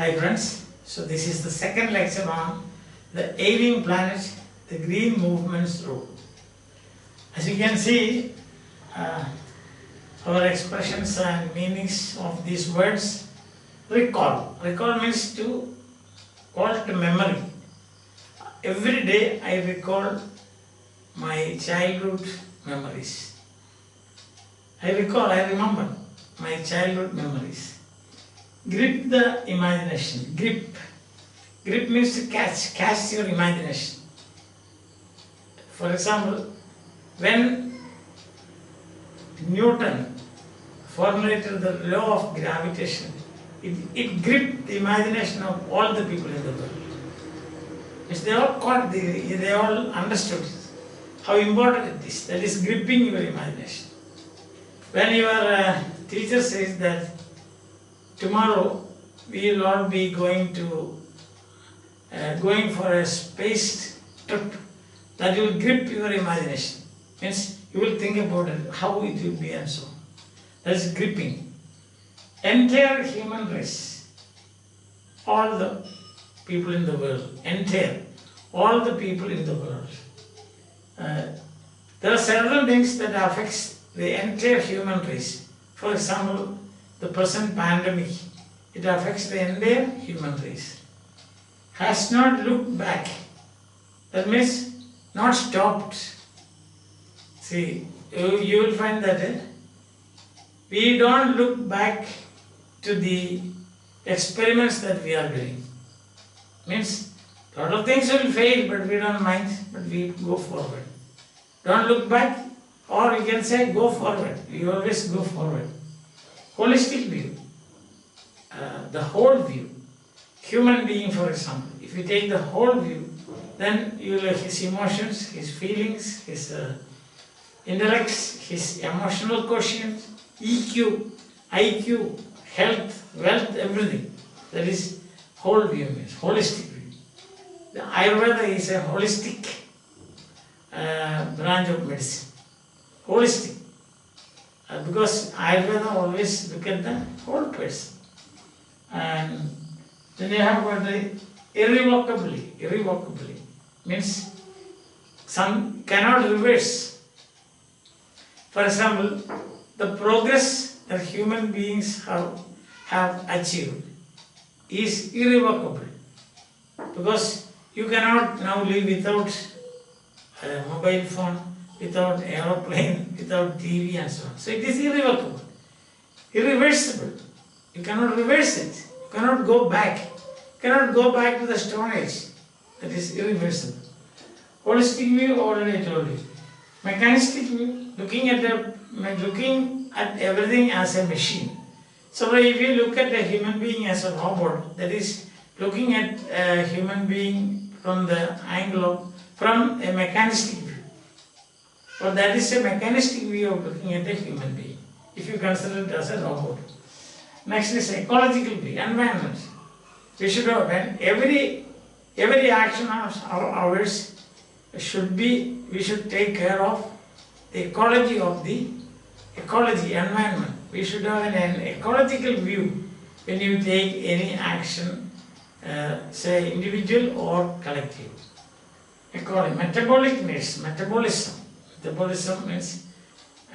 Hi friends, so this is the second lecture on the Ailing Planet, the Green Movement's role. As you can see, our expressions and meanings of these words. Recall. Recall means to call to memory. Every day I recall my childhood memories. I remember my childhood memories. Grip the imagination. Grip means to catch your imagination. For example, when Newton formulated the law of gravitation, it gripped the imagination of all the people in the world. They all caught, they all understood how important it is. That is gripping your imagination. When your teacher says that tomorrow we will all be going for a space trip, that will grip your imagination. Means you will think about it, how it will be and so on. That is gripping. Entire human race, all the people in the world, all the people in the world. There are several things that affects the entire human race. For example, the present pandemic, it affects the entire human race. Has not looked back. That means not stopped. See, you will find that we don't look back to the experiments that we are doing. Means a lot of things will fail, but we don't mind, but we go forward. Don't look back, or you can say go forward. You always go forward. Holistic view, the whole view. Human being, for example, if you take the whole view, then you will have his emotions, his feelings, his intellects, his emotional quotient, EQ, IQ, health, wealth, everything. That is whole view means holistic view. The Ayurveda is a holistic branch of medicine. Holistic. Because Ayurveda always look at the whole person. And then you have got the irrevocably means some cannot reverse. For example, the progress that human beings have achieved is irrevocable, because you cannot now live without a mobile phone, without aeroplane, without TV and so on. So it is irrevocable, irreversible. You cannot reverse it. You cannot go back. You cannot go back to the Stone Age. That is irreversible. Holistic view, already I told you. Mechanistic view, looking at everything as a machine. So if you look at a human being as a robot, that is looking at a human being from the angle of, from a mechanistic view. Or that is a mechanistic view of looking at a human being, if you consider it as a robot. Next is ecological view, environment. We should have, when every action of ours should be, we should take care of the ecology of the environment. We should have an ecological view when you take any action, say individual or collective. Metabolic needs, metabolism. Metabolism means,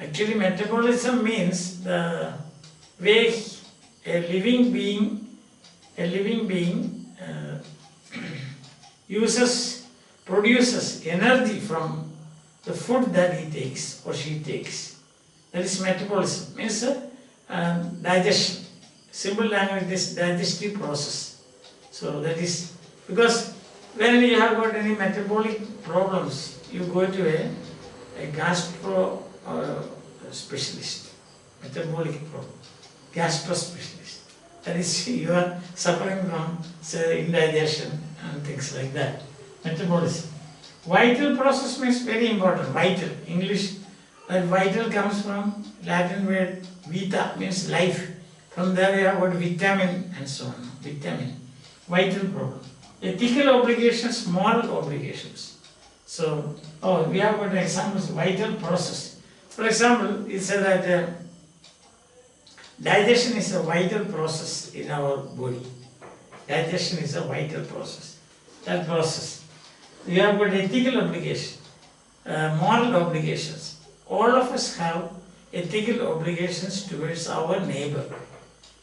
actually metabolism means the way a living being produces energy from the food that he takes or she takes. That is metabolism, means digestion. Simple language is digestive process. So that is, because when you have got any metabolic problems, you go to a gastro specialist, metabolic problem, gastro specialist. That is, you are suffering from, say, indigestion and things like that. Metabolism. Vital process means very important. Vital. English, that vital comes from Latin word vita, means life. From there you have got vitamin and so on. Vitamin. Vital problem. Ethical obligations, moral obligations. So, we have got examples. Vital process. For example, it said that Digestion is a vital process in our body. Digestion is a vital process. That process. You have got ethical obligation, moral obligations. All of us have ethical obligations towards our neighbor.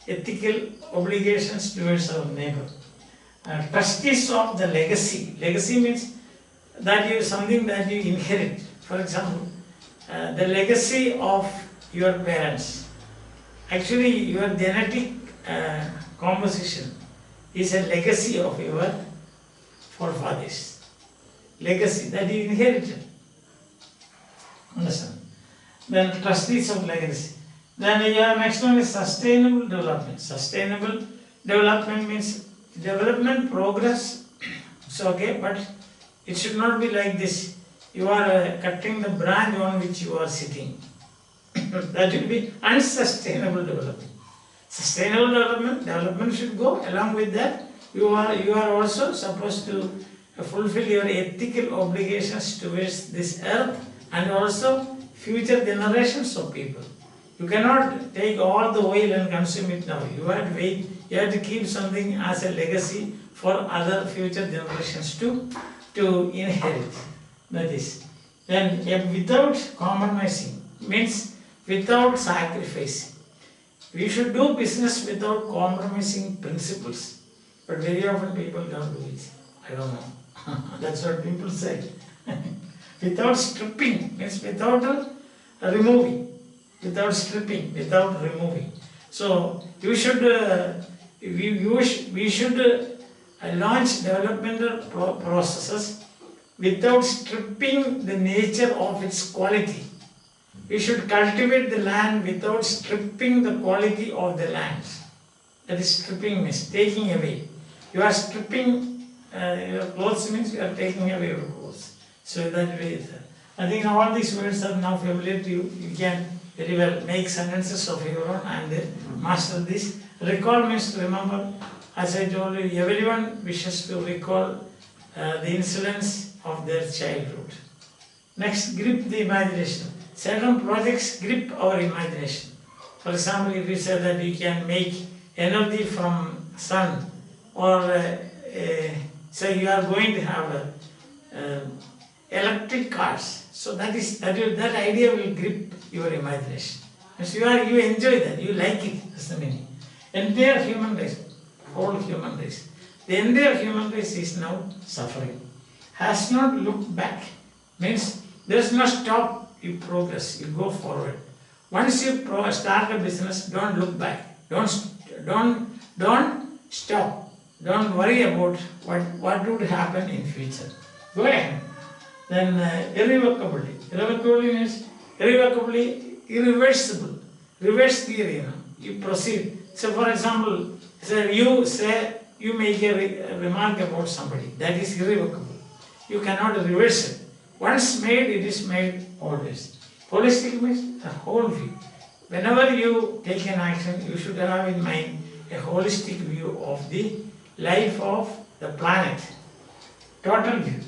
Ethical obligations towards our neighbor. Trustees of the legacy. Legacy means that you something that you inherit. For example, the legacy of your parents. Actually, your genetic composition is a legacy of your forefathers. Legacy that you inherited. Understand? Then trustees of legacy. Then your next one is sustainable development. Sustainable development means development, progress. It's okay, but it should not be like this. You are cutting the branch on which you are sitting. That will be unsustainable development. Sustainable development should go along with that. You are also supposed to fulfill your ethical obligations towards this earth and also future generations of people. You cannot take all the oil and consume it now. You have to wait. You have to keep something as a legacy for other future generations to inherit. That is. Then without compromising means without sacrificing. We should do business without compromising principles. But very often people don't do it. I don't know. That's what people say. Without stripping means without removing. Without stripping, without removing. So you should, we should launch developmental processes without stripping the nature of its quality. We should cultivate the land without stripping the quality of the land. That is stripping means taking away. You are stripping your clothes means you are taking away your clothes. So that way, I think all these words are now familiar to you. You can very well make sentences of your own and master this. Recall means to remember. As I told you, everyone wishes to recall the incidents of their childhood. Next, grip the imagination. Certain projects grip our imagination. For example, if we say that we can make energy from sun, or say you are going to have electric cars, so that idea will grip your imagination. So you enjoy that, you like it. That's the meaning. Entire human race, whole human race, the entire human race is now suffering. Has not looked back. Means there is no stop. You progress, you go forward. Once you start a business, don't look back. Don't stop. Don't worry about what would happen in future. Go ahead. Then irrevocably. Irrevocably means irrevocably irreversible. Reverse theory. You proceed. So for example, you make a remark about somebody. That is irrevocable. You cannot reverse it. Once made, it is made always. Holistic means the whole view. Whenever you take an action, you should have in mind a holistic view of the life of the planet. Total view.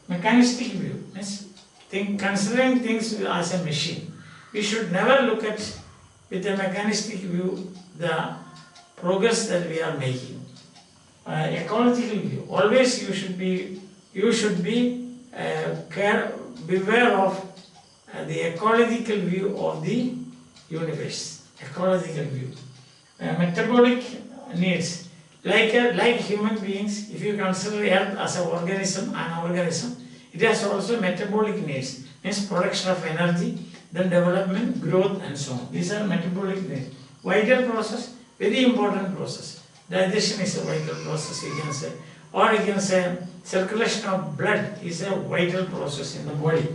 Mechanistic view means considering things as a machine. We should never look at with a mechanistic view the progress that we are making. Ecological view. Always you should be beware of the ecological view of the universe. Ecological view. Metabolic needs. Like human beings, if you consider Earth as an organism, it has also metabolic needs. Means production of energy, then development, growth and so on. These are metabolic needs. Vital process, very important process. Digestion is a vital process, you can say. Or you can say circulation of blood is a vital process in the body.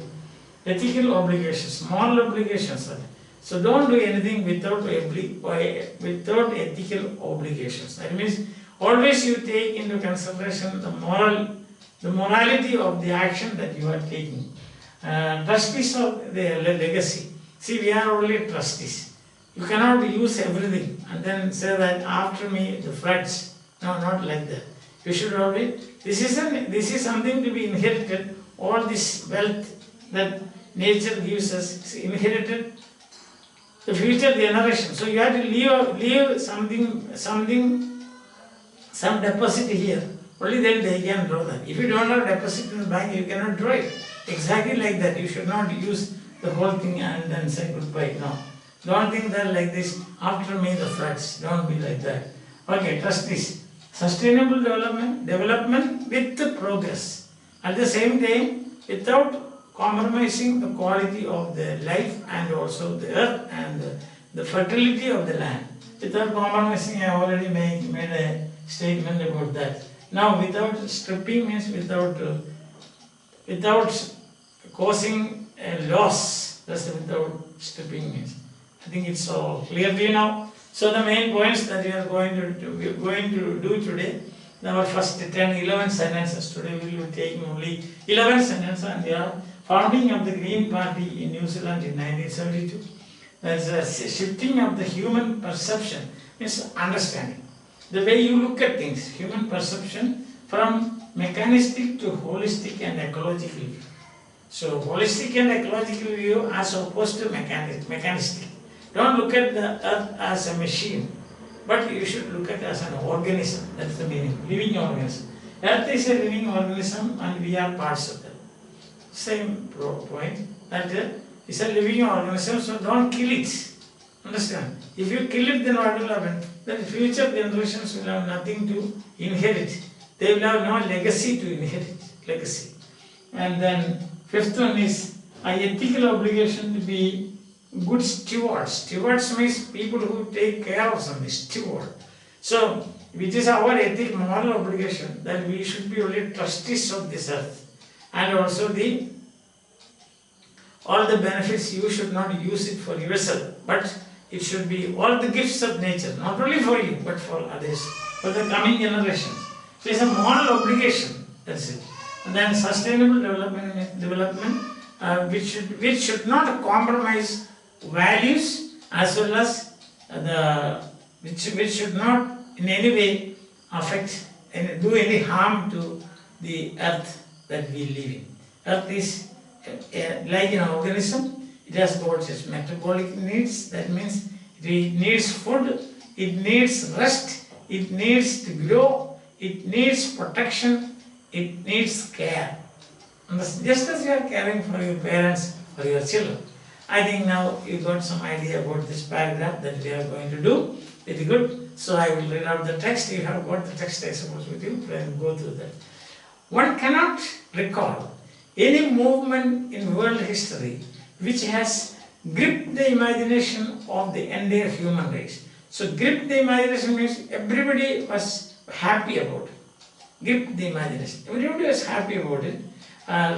Ethical obligations, moral obligations. So don't do anything without ethical obligations. That means always you take into consideration the morality of the action that you are taking. Trustees of the legacy. See, we are only trustees. You cannot use everything and then say that after me the floods. No, not like that. You should always. This is something to be inherited. All this wealth that nature gives us is inherited. The future generation. So you have to leave something some deposit here, only then they can draw that. If you don't have deposit in the bank, you cannot draw it. Exactly like that. You should not use the whole thing and then say goodbye. No. Don't think that like this, after me the floods. Don't be like that. Okay, trustees. Sustainable development with the progress. At the same time, without compromising the quality of the life and also the earth and the fertility of the land. Without compromising, I already made a statement about that. Now, without stripping means without causing a loss. That's without stripping means. I think it's all clear to you now. So the main points that we are going to do today, our first 10, 11 sentences. Today we will be taking only 11 sentences, and they are founding of the Green Party in New Zealand in 1972. There's a shifting of the human perception, means understanding. The way you look at things, human perception from mechanistic to holistic and ecological view. So holistic and ecological view as opposed to mechanistic. Don't look at the earth as a machine, but you should look at it as an organism. That's the meaning, living organism. Earth is a living organism and we are parts of that. Same point, that it's a living organism, so don't kill it. Understand? If you kill it, then what will happen? Then future generations will have nothing to inherit. They will have no legacy to inherit. Legacy. And then fifth one is an ethical obligation to be good stewards. Stewards means people who take care of something. Steward. So, which is our ethic, moral obligation, that we should be only trustees of this earth. And also all the benefits, you should not use it for yourself, but it should be all the gifts of nature, not only for you, but for others, for the coming generations. So it's a moral obligation, that's it. And then sustainable development which should not compromise values, as well as which should not in any way affect and do any harm to the earth that we live in. Earth is like an organism. It has got its metabolic needs. That means it needs food, it needs rest, it needs to grow, it needs protection, it needs care. And just as you are caring for your parents, for your children. I think now you got some idea about this paragraph that we are going to do. Very good. So I will read out the text. You have got the text, I suppose, with you. And go through that. One cannot recall any movement in world history which has gripped the imagination of the entire human race. So grip the imagination means everybody was happy about it. Grip the imagination. Everybody was happy about it.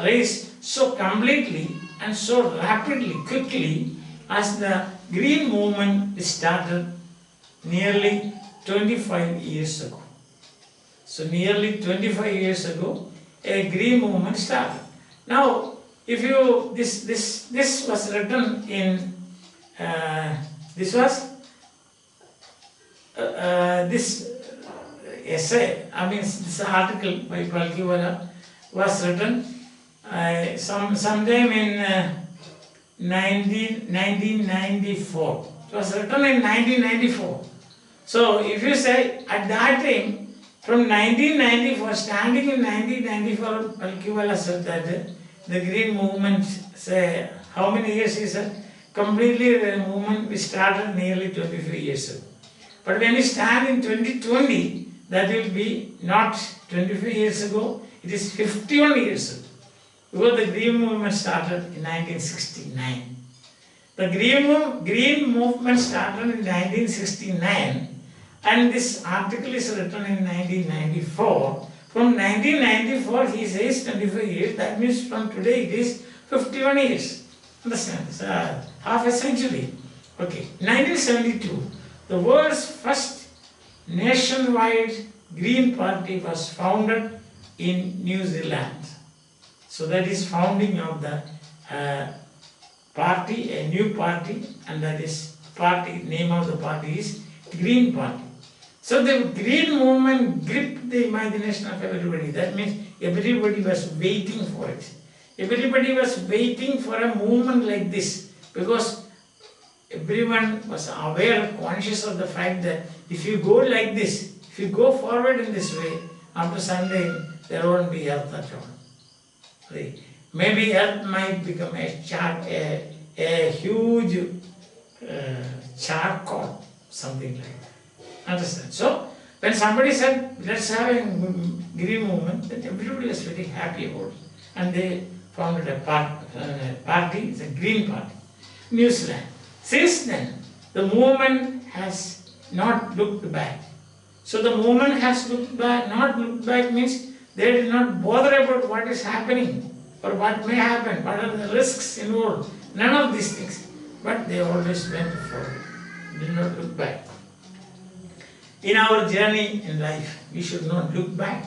Race so completely and so rapidly, quickly as the green movement started nearly 25 years ago. So nearly 25 years ago, a green movement started. Now, if you this was written in this essay. I mean, this article by Palkiwala was written sometime in 1994. It was written in 1994. So, if you say at that time, from 1994, standing in 1994, Palkiwala said that the green movement, say, how many years he said? Completely the movement we started nearly 25 years ago. But when we stand in 2020, that will be not 25 years ago, it is 51 years ago. Because the green movement started in 1969. The green movement started in 1969, and this article is written in 1994. From 1994, he says 25 years, that means from today it is 51 years. Understand? It's half a century. Okay. 1972, the world's first nationwide Green Party was founded in New Zealand. So that is founding of the party, a new party, and that is party, name of the party is Green Party. So the green movement gripped the imagination of everybody. That means everybody was waiting for it. Everybody was waiting for a movement like this, because everyone was aware, conscious of the fact that if you go like this, If you go forward in this way, after Sunday, there won't be earth at all. Right? Maybe earth might become a huge charcoal, something like that. Understand? So, when somebody said, let's have a green movement, then everybody was very happy about it. And they founded a party, it's a green party, New Zealand. Since then, the movement has not looked back. So the movement has looked back, not looked back means they did not bother about what is happening or what may happen, what are the risks involved, none of these things. But they always went forward, did not look back. In our journey in life, we should not look back,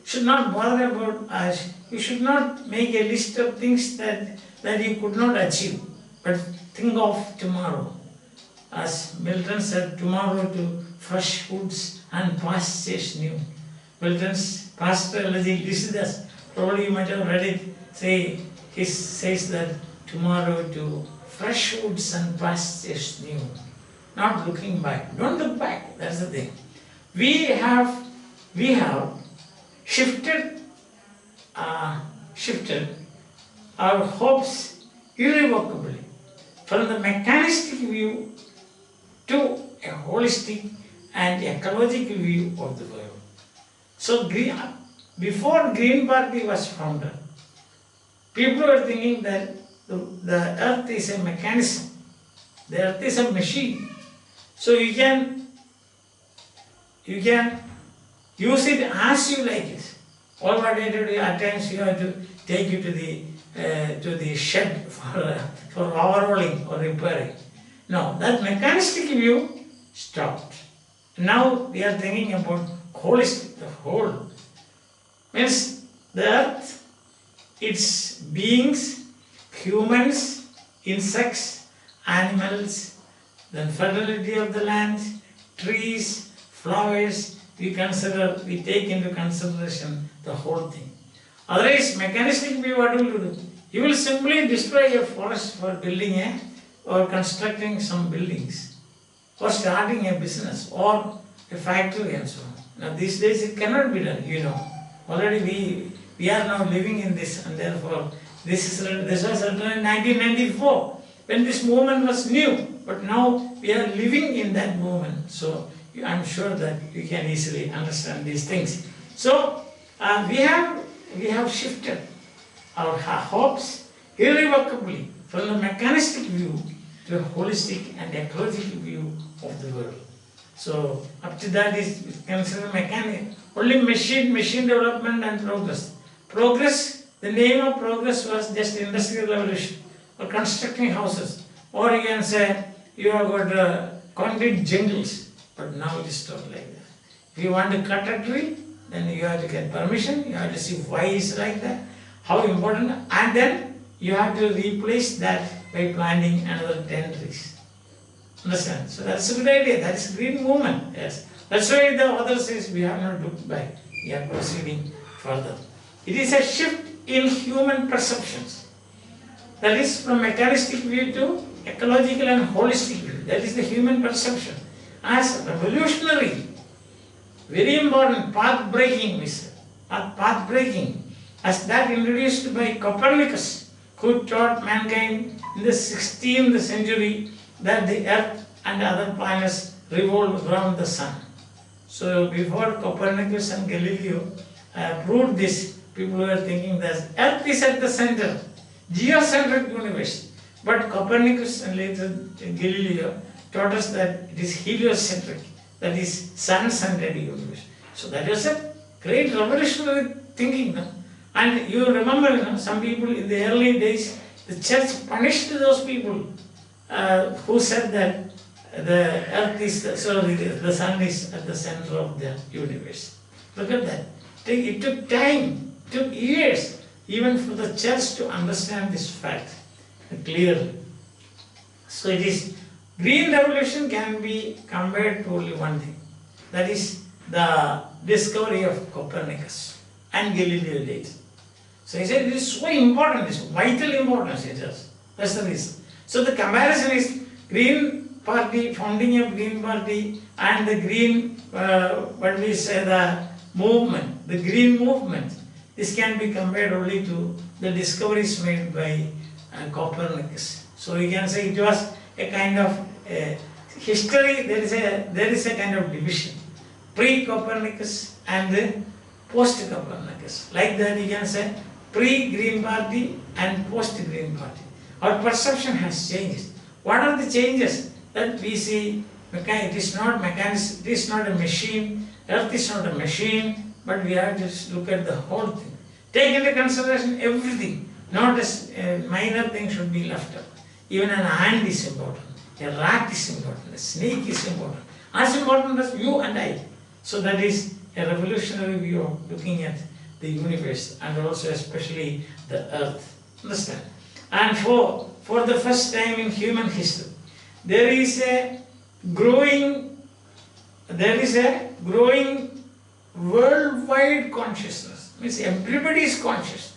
should not bother about us, you should not make a list of things that you could not achieve, but think of tomorrow. As Milton said, tomorrow to fresh woods and pastures new. Milton's pastoral elegy, Lycidas, probably you might have read it, he says that tomorrow to fresh woods and pastures new. Not looking back. Don't look back. That's the thing. We have shifted our hopes irrevocably from the mechanistic view to a holistic and ecological view of the world. So before Green Party was founded, people were thinking that the earth is a mechanism. The earth is a machine. So you can use it as you like it. All what I do, at times you have to take you to the shed for overhauling or repairing. No, that mechanistic view stopped. Now we are thinking about holistic, the whole. Means the earth, its beings, humans, insects, animals, then fertility of the land, trees, flowers, we take into consideration the whole thing. Otherwise, mechanistic view, what will you do? You will simply destroy a forest for building or constructing some buildings, or starting a business, or a factory and so on. Now these days it cannot be done, you know. Already we are now living in this, and therefore this was written in 1994, when this movement was new. But now we are living in that movement. So I'm sure that you can easily understand these things. So we have shifted our hopes irrevocably from the mechanistic view to a holistic and ecological view of the world. So up to that is considered mechanical. Only machine development and progress. Progress, the name of progress was just industrial revolution or constructing houses. Or you can say you have got concrete jungles, but now it is not like that. If you want to cut a tree, then you have to get permission, you have to see why it's like that, how important, and then you have to replace that by planting another 10 trees. Understand? So that's a good idea. That's a green movement. Yes. That's why the author says we have not looked back. We are proceeding further. It is a shift in human perceptions. That is from mechanistic view to ecological and holistic view. That is the human perception. As revolutionary, very important, path breaking, we say. Path breaking. As that introduced by Copernicus, who taught mankind in the 16th century that the earth and other planets revolve around the sun. So before Copernicus and Galileo proved this, people were thinking that earth is at the center, geocentric universe. But Copernicus and later Galileo taught us that it is heliocentric, that is sun-centered universe. So that was a great revolutionary thinking. No? And you remember, some people in the early days, the church punished those people who said that the earth is, the sun is at the center of the universe. Look at that. It took time, it took years, even for the church to understand this fact clearly. So it is, green revolution can be compared to only one thing. That is the discovery of Copernicus and Galileo later. So he said it is so important, it's vital importance it has. That's the reason. So the comparison is green party, founding of Green Party and the Green, what we say, the movement, the Green movement, this can be compared only to the discoveries made by Copernicus. So you can say it was a kind of history. There is a kind of division, pre-Copernicus and post-Copernicus. Like that you can say pre-Green Party and post-Green Party. Our perception has changed. What are the changes that we see? It is not mechanics, it is not a machine, Earth is not a machine, but we have to look at the whole thing. Take into consideration everything, not a minor thing should be left out. Even an ant is important, a rat is important, a snake is important, as important as you and I. So that is a revolutionary view of looking at the universe and also especially the Earth. Understand? And for the first time in human history, there is a growing worldwide consciousness. Means everybody is conscious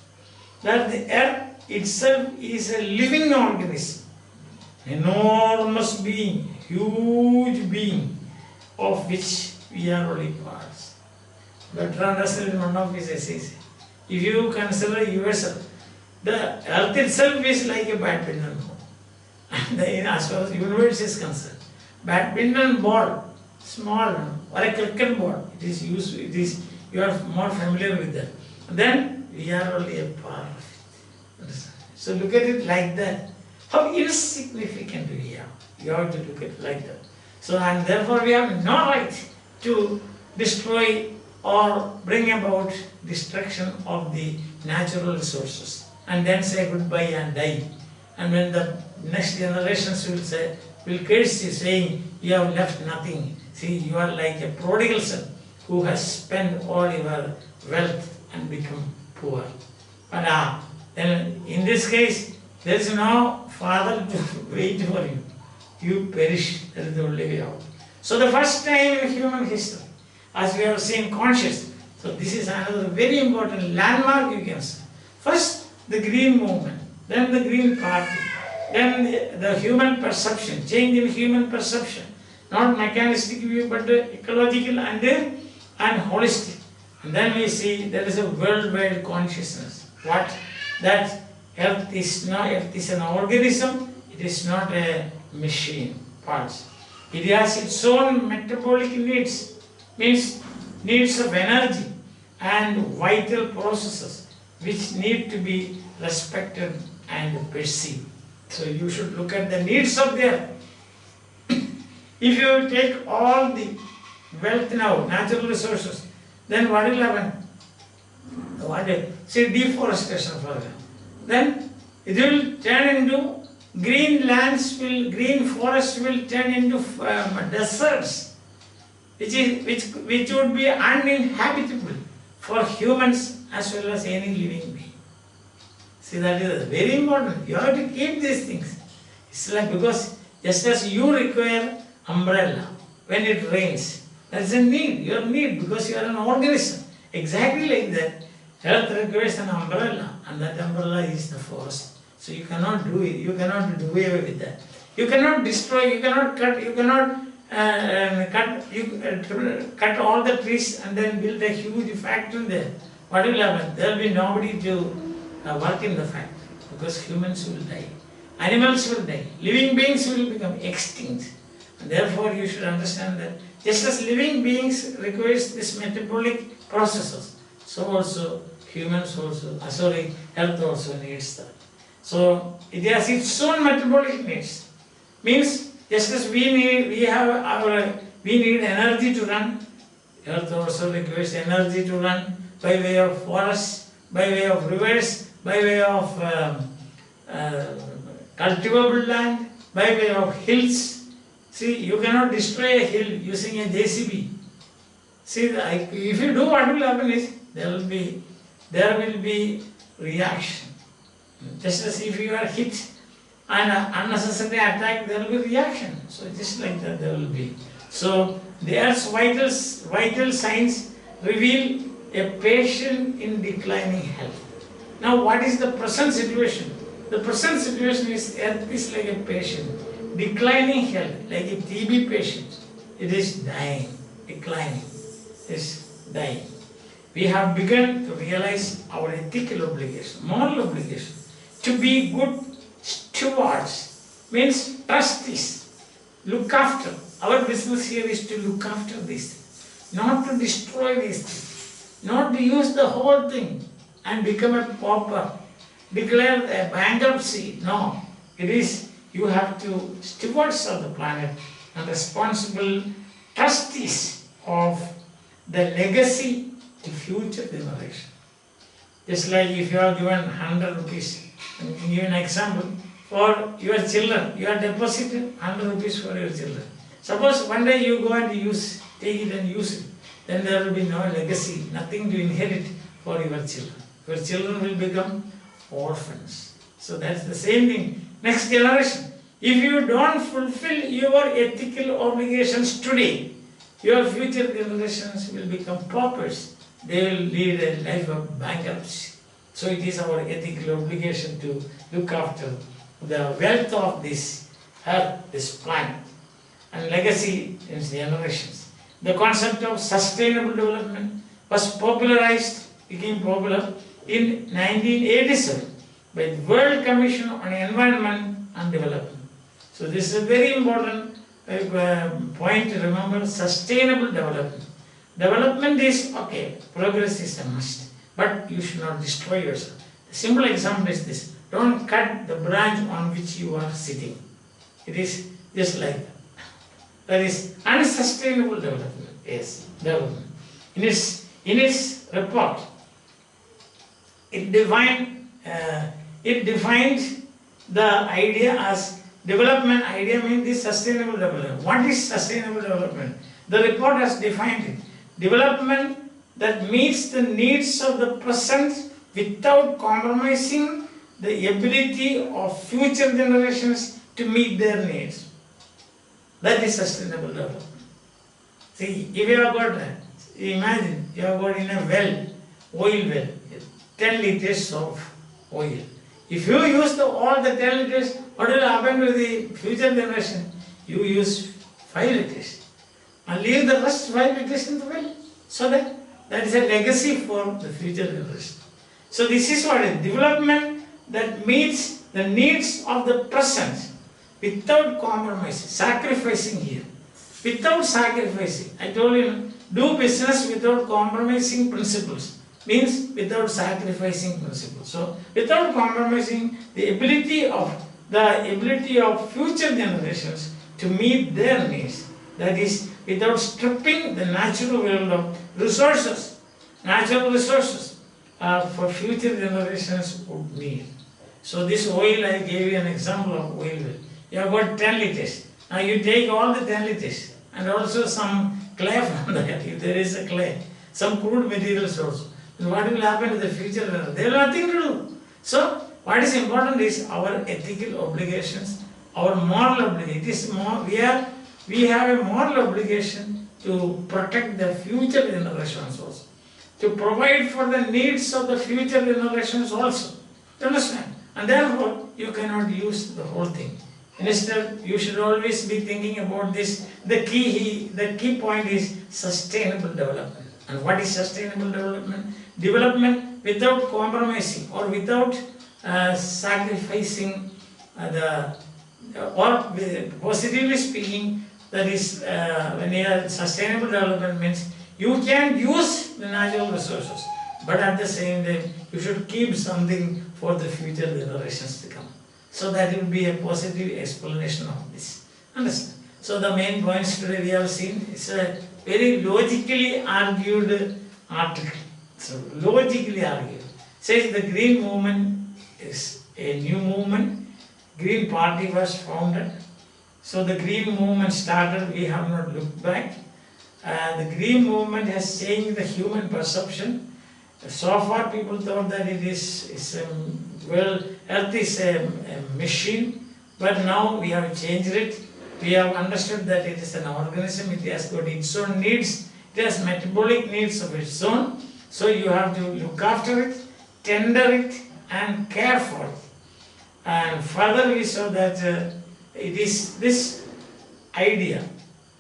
that the Earth itself is a living organism, enormous being, huge being, of which we are only parts. Bertrand Russell in one of his essays, if you consider yourself, the Earth itself is like a badminton ball. And as far as the universe is concerned, badminton ball, small, or a cricket ball, it is used. You are more familiar with that. Then we are only a part of it. Understand? So look at it like that. How insignificant we are. You have to look at it like that. So and therefore we have no right to destroy or bring about destruction of the natural resources and then say goodbye and die. And when the next generations will curse you, saying you have left nothing. See, you are like a prodigal son who has spent all your wealth and become poor. But then in this case, there is no father to wait for you. You perish. That is the only way out. So the first time in human history, as we have seen, conscious. So this is another very important landmark you can see. First, the Green movement, then the Green Party, then the human perception, change in human perception, not mechanistic view but ecological and holistic. And then we see there is a worldwide consciousness. What? That Earth is an organism, it is not a machine, parts. It has its own metabolic needs, means needs of energy and vital processes which need to be respected and perceived. So you should look at the needs of the Earth. If you take all the wealth now, natural resources, then what will happen? Say deforestation for example. Then it will turn into green forests will turn into deserts, which would be uninhabitable for humans as well as any living being. See, that is very important. You have to keep these things. It's like, because just as you require umbrella when it rains, that's a need, your need, because you are an organism. Exactly like that, Earth requires an umbrella, and that umbrella is the forest. So you cannot do it, you cannot do away with that. You cannot destroy, you cannot cut, you cannot cut all the trees and then build a huge factory there. What will happen? There will be nobody to work in the factory, because humans will die, animals will die, living beings will become extinct. And therefore you should understand that just as living beings requires this metabolic processes, so also humans also, Earth also needs that. So it has its own metabolic needs. Means just as we need energy to run, Earth also requires energy to run by way of forests, by way of rivers, by way of cultivable land, by way of hills. See, you cannot destroy a hill using a JCB. See, if you do, what will happen is there will be reaction. Just as if you are hit and unnecessary attack, there will be reaction. So just like that there will be. So the Earth's vital signs reveal a patient in declining health. Now what is the present situation? The present situation is Earth is like a patient declining health, like a TB patient. It is dying, declining, is dying. We have begun to realize our ethical obligation, moral obligation, to be good stewards, means trustees, look after. Our business here is to look after these things, not to destroy these things, not to use the whole thing and become a pauper, declare a bankruptcy. No, it is you have to stewards of the planet and responsible trustees of the legacy to future generation. Just like if you are given 100 rupees, and give an example, for your children, you are deposited 100 rupees for your children. Suppose one day you go and take it and use it, then there will be no legacy, nothing to inherit for your children. Your children will become orphans. So that's the same thing. Next generation. If you don't fulfill your ethical obligations today, your future generations will become paupers. They will lead a life of bankruptcy. So it is our ethical obligation to look after the wealth of this earth, this planet, and legacy in generations. The concept of sustainable development was became popular in 1987 by the World Commission on Environment and Development. So this is a very important point to remember, sustainable development. Development is okay, progress is a must, but you should not destroy yourself. The simple example is this: don't cut the branch on which you are sitting. It is just like that. That is unsustainable development. Yes, development. In its report, it defined the idea as development. Idea means this sustainable development. What is sustainable development? The report has defined it. Development that meets the needs of the present without compromising the ability of future generations to meet their needs. That is sustainable development. See, if you have got, imagine, you have got in a well, oil well, 10 liters of oil. If you use all the 10 liters, what will happen to the future generation? You use 5 liters and leave the rest 5 liters in the well. So that is a legacy for the future generation. So this is what is development that meets the needs of the present without compromising, sacrificing here. Without sacrificing. I told you, do business without compromising principles. Means without sacrificing principles. So without compromising the ability of future generations to meet their needs. That is, without stripping the natural world of resources, natural resources for future generations would need. So this oil, I gave you an example of oil well. You have got 10 liters. Now you take all the 10 liters and also some clay from that, if there is a clay, some crude materials also. And what will happen to the future? They have nothing to do. So what is important is our ethical obligations, our moral obligation. It is more, we have a moral obligation to protect the future generations also, to provide for the needs of the future generations also. You understand? And therefore, you cannot use the whole thing. Instead, you should always be thinking about this. The key point is sustainable development. And what is sustainable development? Development without compromising or without sacrificing or positively speaking, that is when you are sustainable development means you can use the natural resources, but at the same time you should keep something for the future generations to come. So that will be a positive explanation of this. Understand? So the main points today we have seen, it's a very logically argued article. So logically argued. Says the Green Movement is a new movement. Green Party was founded. So the Green Movement started, we have not looked back. The Green Movement has changed the human perception. So far people thought that Earth is a machine, but now we have changed it. We have understood that it is an organism, it has got its own needs, it has metabolic needs of its own. So you have to look after it, tender it and care for it. And further we saw that It is this idea.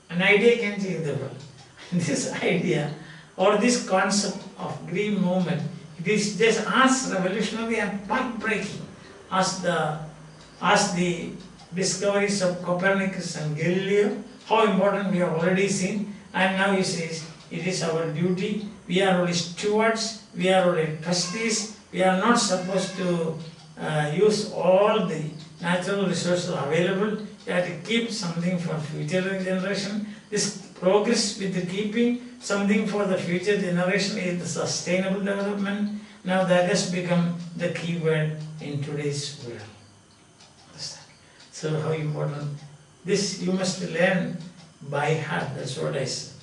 An idea can change the world. This idea or this concept of green movement, it is just as revolutionary and path-breaking as the discoveries of Copernicus and Galileo. How important we have already seen, and now he says it is our duty. We are only stewards, we are only trustees. We are not supposed to use all the natural resources available. We have to keep something for future generation. This progress with the keeping something for the future generation is the sustainable development. Now that has become the key word in today's world. Understand? So how important this you must learn by heart. That's what I said.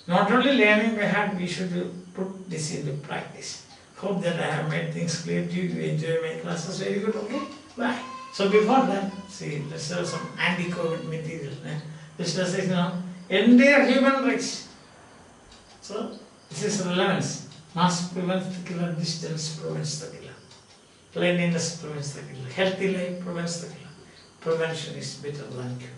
Not only learning by heart, we should put this into practice. Hope that I have made things clear to you. You enjoy my classes. Very good. Okay. Bye. So before that, see, let's have some anti-COVID material. This does it now. Entire human rights. So this is relevance. Mask prevents the killer. Distance prevents the killer. Cleanliness prevents the killer. Healthy life prevents the killer. Prevention is better than cure.